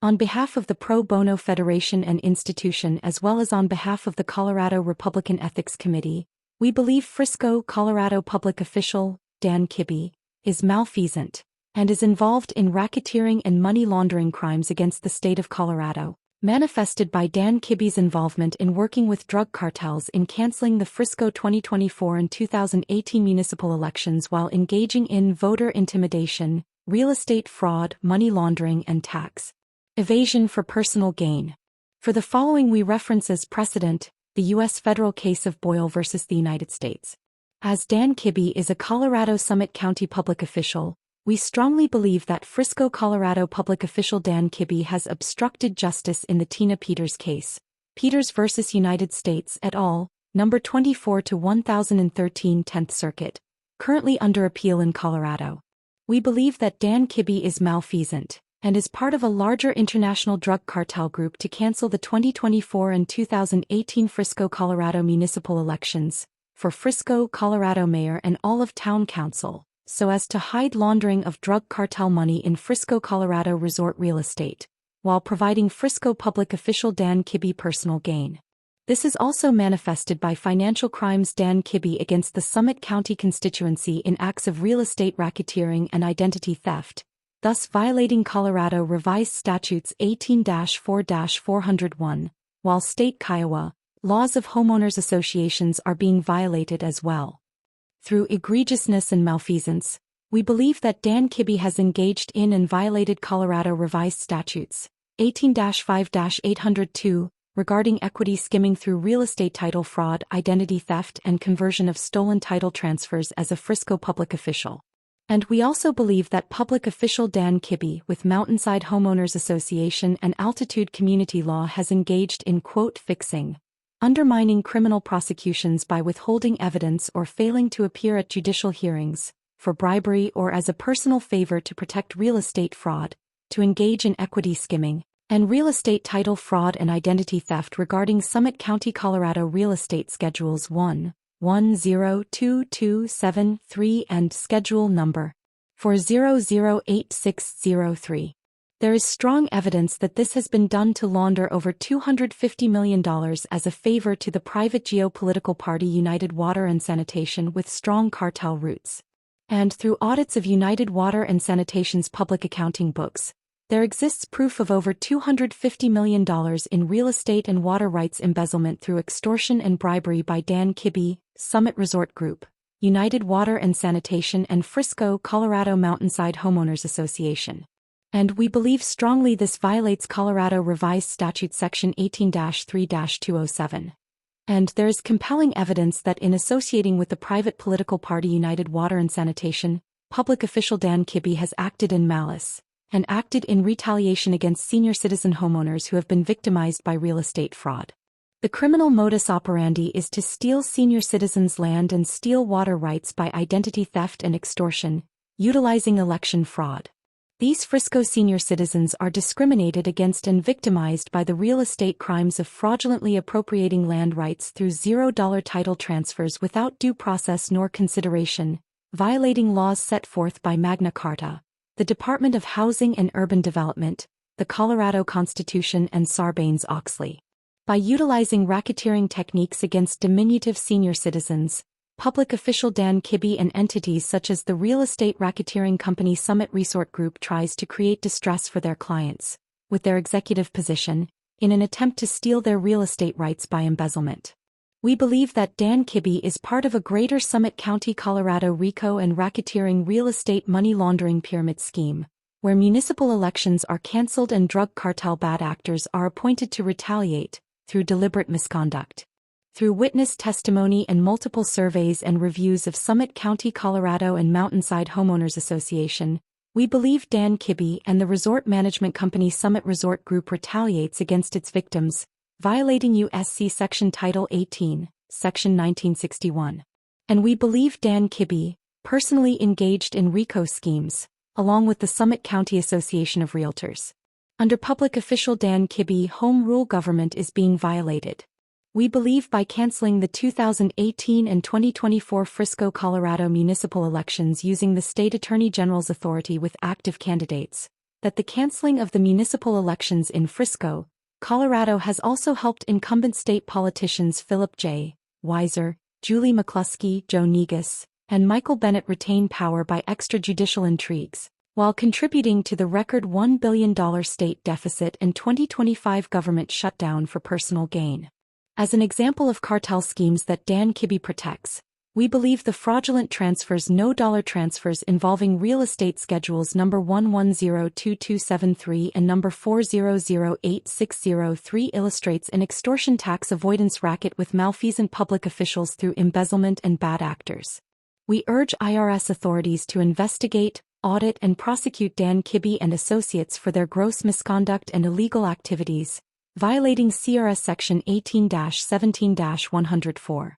On behalf of the Pro Bono Federation and Institution as well as on behalf of the Colorado Republican Ethics Committee, we believe Frisco, Colorado public official, Dan Kibbie, is malfeasant and is involved in racketeering and money laundering crimes against the state of Colorado, manifested by Dan Kibbie's involvement in working with drug cartels in canceling the Frisco 2024 and 2018 municipal elections while engaging in voter intimidation, real estate fraud, money laundering and tax evasion for personal gain. For the following we reference as precedent, the U.S. federal case of Boyle versus the United States. As Dan Kibbie is a Colorado Summit County public official, we strongly believe that Frisco, Colorado public official Dan Kibbie has obstructed justice in the Tina Peters case, Peters versus United States et al., number 24 to 1013 10th Circuit, currently under appeal in Colorado. We believe that Dan Kibbie is malfeasant and is part of a larger international drug cartel group to cancel the 2024 and 2018 Frisco, Colorado municipal elections for Frisco, Colorado mayor and all of town council, so as to hide laundering of drug cartel money in Frisco, Colorado resort real estate, while providing Frisco public official Dan Kibbie personal gain. This is also manifested by financial crimes Dan Kibbie against the Summit County constituency in acts of real estate racketeering and identity theft, thus violating Colorado Revised Statutes 18-4-401, while state Kiowa laws of homeowners associations are being violated as well. Through egregiousness and malfeasance, we believe that Dan Kibbie has engaged in and violated Colorado Revised Statutes 18-5-802 regarding equity skimming through real estate title fraud, identity theft and conversion of stolen title transfers as a Frisco public official. And we also believe that public official Dan Kibbie with Mountainside Homeowners Association and Altitude Community Law has engaged in quote fixing, undermining criminal prosecutions by withholding evidence or failing to appear at judicial hearings, for bribery or as a personal favor to protect real estate fraud, to engage in equity skimming, and real estate title fraud and identity theft regarding Summit County, Colorado Real Estate Schedules 1-102273 and Schedule Number 408603. There is strong evidence that this has been done to launder over $250 million as a favor to the private geopolitical party United Water and Sanitation with strong cartel roots. And through audits of United Water and Sanitation's public accounting books, there exists proof of over $250 million in real estate and water rights embezzlement through extortion and bribery by Dan Kibbie, Summit Resort Group, United Water and Sanitation and Frisco, Colorado Mountainside Homeowners Association. And we believe strongly this violates Colorado Revised Statute Section 18-3-207. And there is compelling evidence that in associating with the private political party United Water and Sanitation, public official Dan Kibbie has acted in malice, and acted in retaliation against senior citizen homeowners who have been victimized by real estate fraud. The criminal modus operandi is to steal senior citizens' land and steal water rights by identity theft and extortion, utilizing election fraud. These Frisco senior citizens are discriminated against and victimized by the real estate crimes of fraudulently appropriating land rights through $0 title transfers without due process nor consideration, violating laws set forth by Magna Carta, the Department of Housing and Urban Development, the Colorado Constitution and Sarbanes-Oxley. By utilizing racketeering techniques against diminutive senior citizens, public official Dan Kibbie and entities such as the real estate racketeering company Summit Resort Group tries to create distress for their clients, with their executive position, in an attempt to steal their real estate rights by embezzlement. We believe that Dan Kibbie is part of a greater Summit County, Colorado RICO and racketeering real estate money laundering pyramid scheme, where municipal elections are canceled and drug cartel bad actors are appointed to retaliate, through deliberate misconduct. Through witness testimony and multiple surveys and reviews of Summit County, Colorado and Mountainside Homeowners Association, we believe Dan Kibbie and the resort management company Summit Resort Group retaliates against its victims, violating U.S.C. Section Title 18, Section 1961. And we believe Dan Kibbie personally engaged in RICO schemes, along with the Summit County Association of Realtors. Under public official Dan Kibbie, home rule government is being violated. We believe by canceling the 2018 and 2024 Frisco, Colorado municipal elections using the state attorney general's authority with active candidates, that the canceling of the municipal elections in Frisco, Colorado has also helped incumbent state politicians Philip J. Weiser, Julie McCluskey, Joe Negus, and Michael Bennett retain power by extrajudicial intrigues, while contributing to the record $1 billion state deficit and 2025 government shutdown for personal gain. As an example of cartel schemes that Dan Kibbie protects, we believe the fraudulent transfers no-dollar transfers involving real estate schedules number 1102273 and number 4008603 illustrates an extortion tax avoidance racket with malfeasant public officials through embezzlement and bad actors. We urge IRS authorities to investigate, audit and prosecute Dan Kibbie and associates for their gross misconduct and illegal activities, violating CRS Section 18-17-104.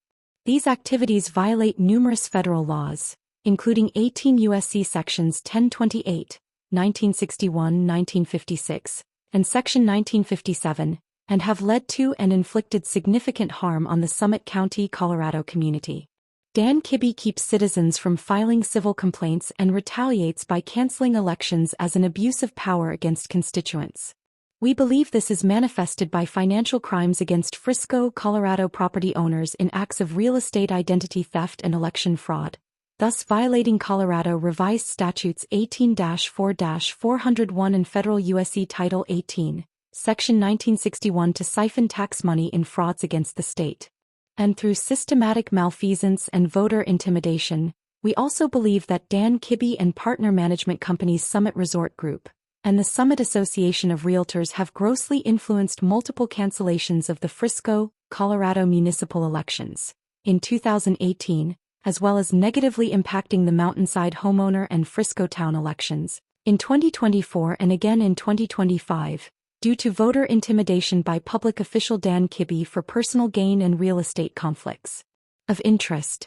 These activities violate numerous federal laws, including 18 U.S.C. Sections 1028, 1961-1956, and Section 1957, and have led to and inflicted significant harm on the Summit County, Colorado community. Dan Kibbie keeps citizens from filing civil complaints and retaliates by canceling elections as an abuse of power against constituents. We believe this is manifested by financial crimes against Frisco, Colorado property owners in acts of real estate identity theft and election fraud, thus violating Colorado Revised Statutes 18-4-401 and Federal U.S.C. Title 18, Section 1961 to siphon tax money in frauds against the state. And through systematic malfeasance and voter intimidation, we also believe that Dan Kibbie and partner management companies Summit Resort Group and the Summit Association of Realtors have grossly influenced multiple cancellations of the Frisco, Colorado municipal elections in 2018, as well as negatively impacting the Mountainside homeowner and Frisco town elections in 2024 and again in 2025, due to voter intimidation by public official Dan Kibbie for personal gain and real estate conflicts of interest.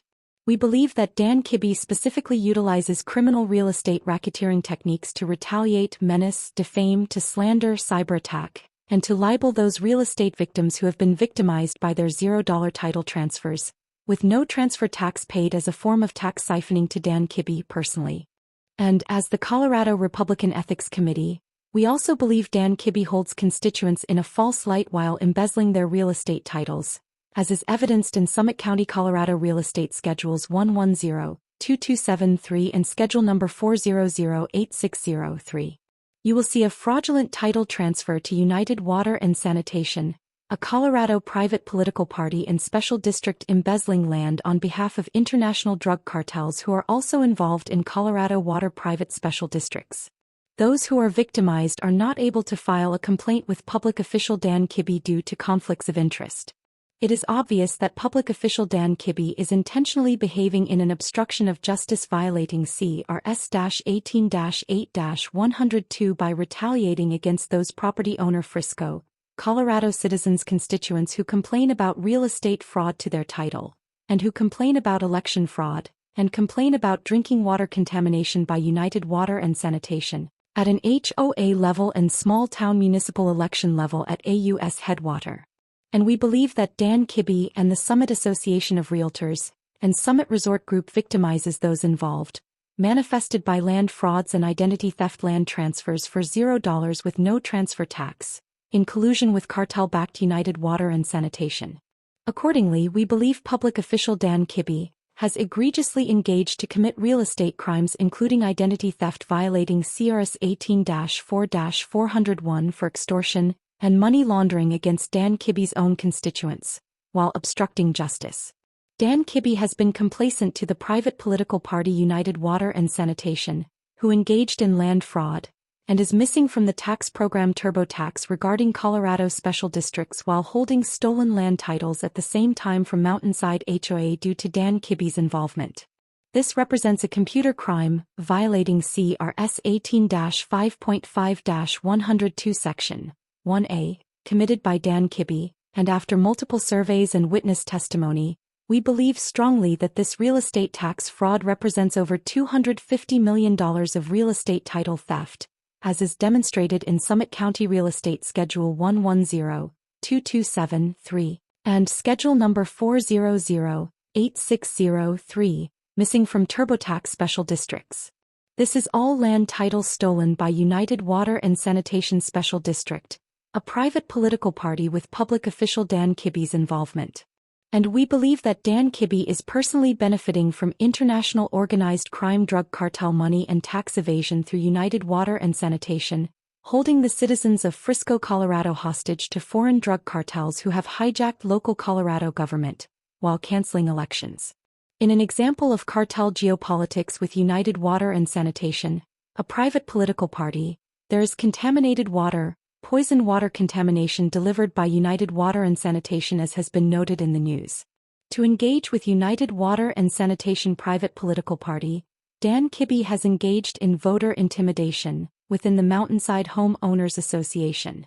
We believe that Dan Kibbie specifically utilizes criminal real estate racketeering techniques to retaliate, menace, defame, to slander, cyberattack, and to libel those real estate victims who have been victimized by their $0 title transfers, with no transfer tax paid as a form of tax siphoning to Dan Kibbie personally. And as the Colorado Republican Ethics Committee, we also believe Dan Kibbie holds constituents in a false light while embezzling their real estate titles, as is evidenced in Summit County, Colorado Real Estate Schedules 1102273 and Schedule Number 4008603. You will see a fraudulent title transfer to United Water and Sanitation, a Colorado private political party and special district embezzling land on behalf of international drug cartels who are also involved in Colorado water private special districts. Those who are victimized are not able to file a complaint with public official Dan Kibbie due to conflicts of interest. It is obvious that public official Dan Kibbie is intentionally behaving in an obstruction of justice violating CRS 18-8-102 by retaliating against those property owner Frisco, Colorado citizens constituents who complain about real estate fraud to their title, and who complain about election fraud, and complain about drinking water contamination by United Water and Sanitation, at an HOA level and small town municipal election level at a U.S. headwater. And we believe that Dan Kibbie and the Summit Association of Realtors and Summit Resort Group victimizes those involved, manifested by land frauds and identity theft land transfers for $0 with no transfer tax, in collusion with cartel-backed United Water and Sanitation. Accordingly, we believe public official Dan Kibbie has egregiously engaged to commit real estate crimes including identity theft violating CRS 18-4-401 for extortion, and money laundering against Dan Kibbie's own constituents, while obstructing justice. Dan Kibbie has been complacent to the private political party United Water and Sanitation, who engaged in land fraud, and is missing from the tax program TurboTax regarding Colorado special districts while holding stolen land titles at the same time from Mountainside HOA due to Dan Kibbie's involvement. This represents a computer crime, violating CRS 18-5.5-102 Section 1A, committed by Dan Kibbie, and after multiple surveys and witness testimony, we believe strongly that this real estate tax fraud represents over $250 million of real estate title theft, as is demonstrated in Summit County Real Estate Schedule 1102273 and Schedule Number 4008603, missing from TurboTax special districts. This is all land titles stolen by United Water and Sanitation Special District, a private political party with public official Dan Kibbie's involvement. And we believe that Dan Kibbie is personally benefiting from international organized crime drug cartel money and tax evasion through United Water and Sanitation, holding the citizens of Frisco, Colorado hostage to foreign drug cartels who have hijacked local Colorado government, while canceling elections. In an example of cartel geopolitics with United Water and Sanitation, a private political party, there is contaminated water, poison water contamination delivered by United Water and Sanitation, as has been noted in the news. To engage with United Water and Sanitation private political party, Dan Kibbie has engaged in voter intimidation within the Mountainside Home Owners Association.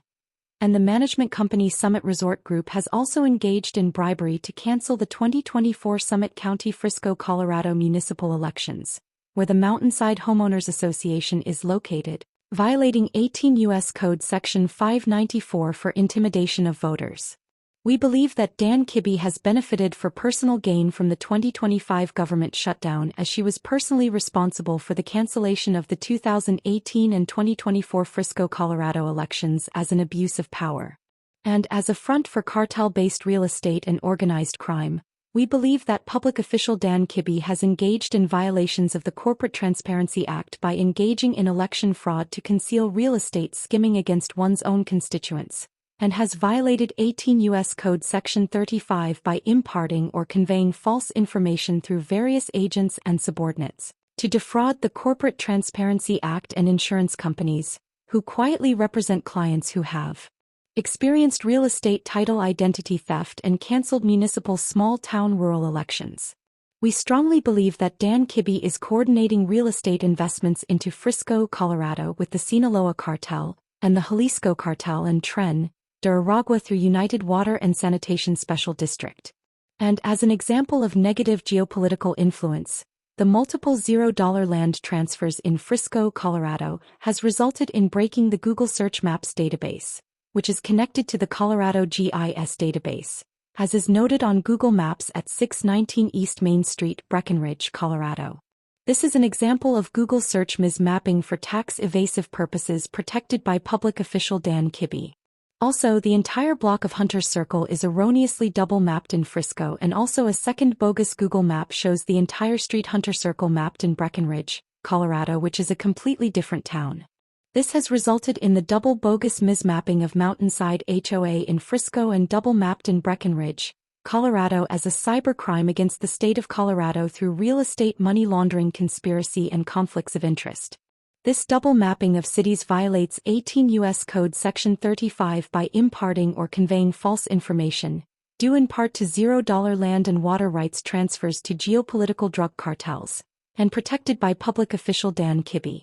And the management company Summit Resort Group has also engaged in bribery to cancel the 2024 Summit County Frisco, Colorado municipal elections, where the Mountainside Homeowners Association is located, violating 18 U.S. Code Section 594 for intimidation of voters. We believe that Dan Kibbie has benefited for personal gain from the 2025 government shutdown, as she was personally responsible for the cancellation of the 2018 and 2024 Frisco, Colorado elections as an abuse of power. And as a front for cartel-based real estate and organized crime, we believe that public official Dan Kibbie has engaged in violations of the Corporate Transparency Act by engaging in election fraud to conceal real estate skimming against one's own constituents, and has violated 18 U.S. Code Section 35 by imparting or conveying false information through various agents and subordinates, to defraud the Corporate Transparency Act and insurance companies, who quietly represent clients who have experienced real estate title identity theft and canceled municipal small-town rural elections. We strongly believe that Dan Kibbie is coordinating real estate investments into Frisco, Colorado with the Sinaloa cartel and the Jalisco cartel and Tren de Aragua through United Water and Sanitation Special District. And as an example of negative geopolitical influence, the multiple $0 land transfers in Frisco, Colorado has resulted in breaking the Google Search Maps database, which is connected to the Colorado GIS database, as is noted on Google Maps at 619 East Main Street, Breckenridge, Colorado. This is an example of Google search mismapping for tax evasive purposes protected by public official Dan Kibbie. Also, the entire block of Hunter's Circle is erroneously double-mapped in Frisco, and also a second bogus Google map shows the entire street Hunter Circle mapped in Breckenridge, Colorado, which is a completely different town. This has resulted in the double bogus mismapping of Mountainside HOA in Frisco and double-mapped in Breckenridge, Colorado, as a cybercrime against the state of Colorado through real estate money laundering conspiracy and conflicts of interest. This double mapping of cities violates 18 U.S. Code Section 35 by imparting or conveying false information, due in part to $0 land and water rights transfers to geopolitical drug cartels, and protected by public official Dan Kibbie.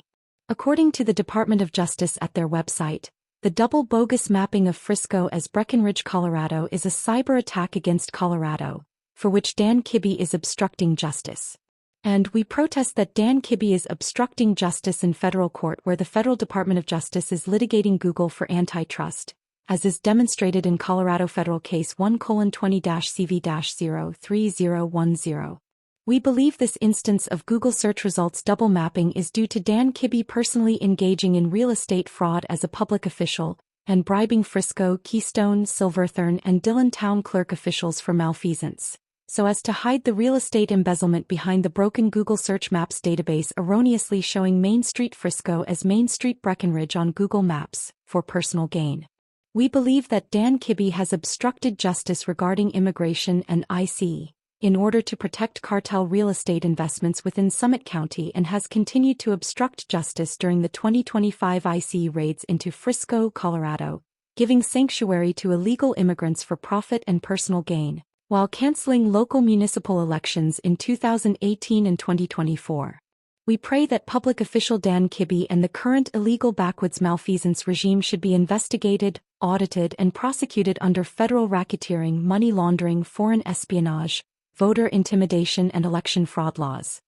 According to the Department of Justice at their website, the double bogus mapping of Frisco as Breckenridge, Colorado is a cyber attack against Colorado, for which Dan Kibbie is obstructing justice. And we protest that Dan Kibbie is obstructing justice in federal court, where the Federal Department of Justice is litigating Google for antitrust, as is demonstrated in Colorado Federal Case 1:20-CV-03010. We believe this instance of Google search results double mapping is due to Dan Kibbie personally engaging in real estate fraud as a public official, and bribing Frisco, Keystone, Silverthorne, and Dillon town clerk officials for malfeasance, so as to hide the real estate embezzlement behind the broken Google Search Maps database, erroneously showing Main Street Frisco as Main Street Breckenridge on Google Maps, for personal gain. We believe that Dan Kibbie has obstructed justice regarding immigration and IC, in order to protect cartel real estate investments within Summit County, and has continued to obstruct justice during the 2025 IC raids into Frisco, Colorado, giving sanctuary to illegal immigrants for profit and personal gain, while canceling local municipal elections in 2018 and 2024. We pray that public official Dan Kibbie and the current illegal backwoods malfeasance regime should be investigated, audited, and prosecuted under federal racketeering, money laundering, foreign espionage, voter intimidation, and election fraud laws.